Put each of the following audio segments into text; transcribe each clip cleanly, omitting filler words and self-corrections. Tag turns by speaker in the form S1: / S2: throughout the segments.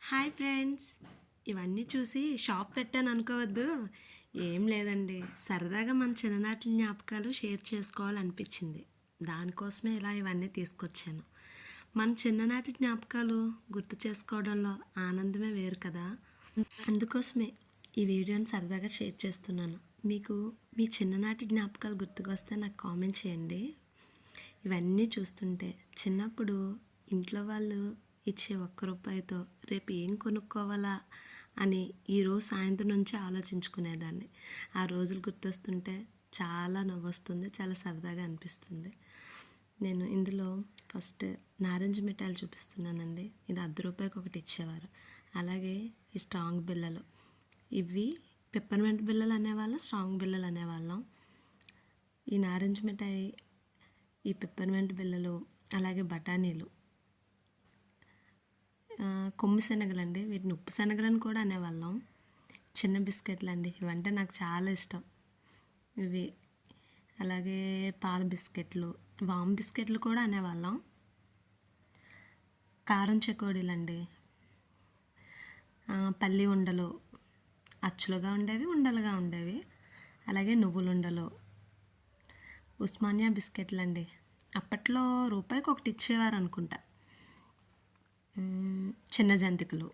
S1: Hi friends, ఇవన్నీ చూసి shop పెట్టాను అనుకోవద్దు. ఏం లేదండి, సరదాగా మన చిన్ననాటి జ్ఞాపకాలు షేర్ చేసుకోవాలనిపించింది. దానికోసమే ఇలా ఇవన్నీ తీసుకొచ్చాను. మన చిన్ననాటి జ్ఞాపకాలు గుర్తు చేసుకోవడంలో ఆనందమే వేరు కదా. అందుకోసమే ఈ వీడియోని సరదాగా షేర్ చేస్తున్నాను. మీకు మీ చిన్ననాటి జ్ఞాపకాలు గుర్తుకొస్తే నాకు కామెంట్ చేయండి. ఇవన్నీ చూస్తుంటే చిన్నప్పుడు ఇంట్లో వాళ్ళు ఇచ్చే ₹1 రేపు ఏం కొనుక్కోవాలా అని ఈరోజు సాయంత్రం నుంచి ఆలోచించుకునేదాన్ని. ఆ రోజులు గుర్తొస్తుంటే చాలా నవ్వొస్తుంది, చాలా సరదాగా అనిపిస్తుంది. నేను ఇందులో ఫస్ట్ నారింజ మిఠాయిలు చూపిస్తున్నానండి. ఇది ₹10 ఒకటి ఇచ్చేవారు. అలాగే ఈ స్ట్రాంగ్ బిళ్ళలు, ఇవి పెప్పర్మెంట్ బిళ్ళలు అనేవాళ్ళం, స్ట్రాంగ్ బిళ్ళలు అనేవాళ్ళం. ఈ నారింజ మిఠాయి, ఈ పెప్పర్మెంట్ బిళ్ళలు, అలాగే బఠానీలు, కొమ్ము శనగలండి, వీటిని ఉప్పు శనగలని కూడా అనేవాళ్ళం. చిన్న బిస్కెట్లు అండి, ఇవంటే నాకు చాలా ఇష్టం. ఇవి అలాగే పాల బిస్కెట్లు, వామ్ బిస్కెట్లు కూడా అనేవాళ్ళం. కారం చెకోడీలండి, పల్లి ఉండలు, అచ్చులుగా ఉండేవి, ఉండలుగా ఉండేవి. అలాగే నువ్వుల ఉండలు, ఉస్మానియా బిస్కెట్లు అండి. అప్పట్లో రూపాయికి ఒకటి ఇచ్చేవారు అనుకుంటా. చిన్న జంతికలు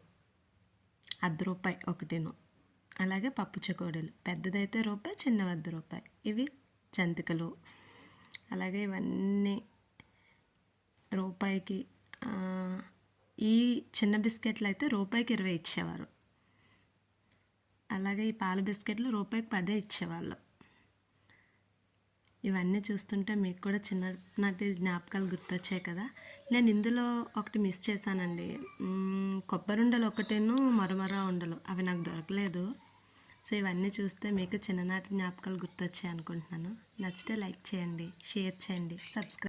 S1: ₹1 ఒకటిను. అలాగే పప్పు చెకోడీలు, పెద్దదైతే ₹1, చిన్నవి ₹1. ఇవి జంతికలు. అలాగే ఇవన్నీ రూపాయికి. ఈ చిన్న బిస్కెట్లు అయితే ₹1కి 20 ఇచ్చేవారు. అలాగే ఈ పాల బిస్కెట్లు ₹1కి 10 ఇచ్చేవాళ్ళు. ఇవన్నీ చూస్తుంటే మీకు కూడా చిన్ననాటి జ్ఞాపకాలు గుర్తొచ్చాయి కదా. నేను ఇందులో ఒకటి మిస్ చేశానండి. కొబ్బరి ఉండలు ఒకటేను, మరమర ఉండలు, అవి నాకు దొరకలేదు. సో ఇవన్నీ చూస్తే మీకు చిన్ననాటి జ్ఞాపకాలు గుర్తొచ్చాయి అనుకుంటున్నాను. నచ్చితే లైక్ చేయండి, షేర్ చేయండి, సబ్స్క్రైబ్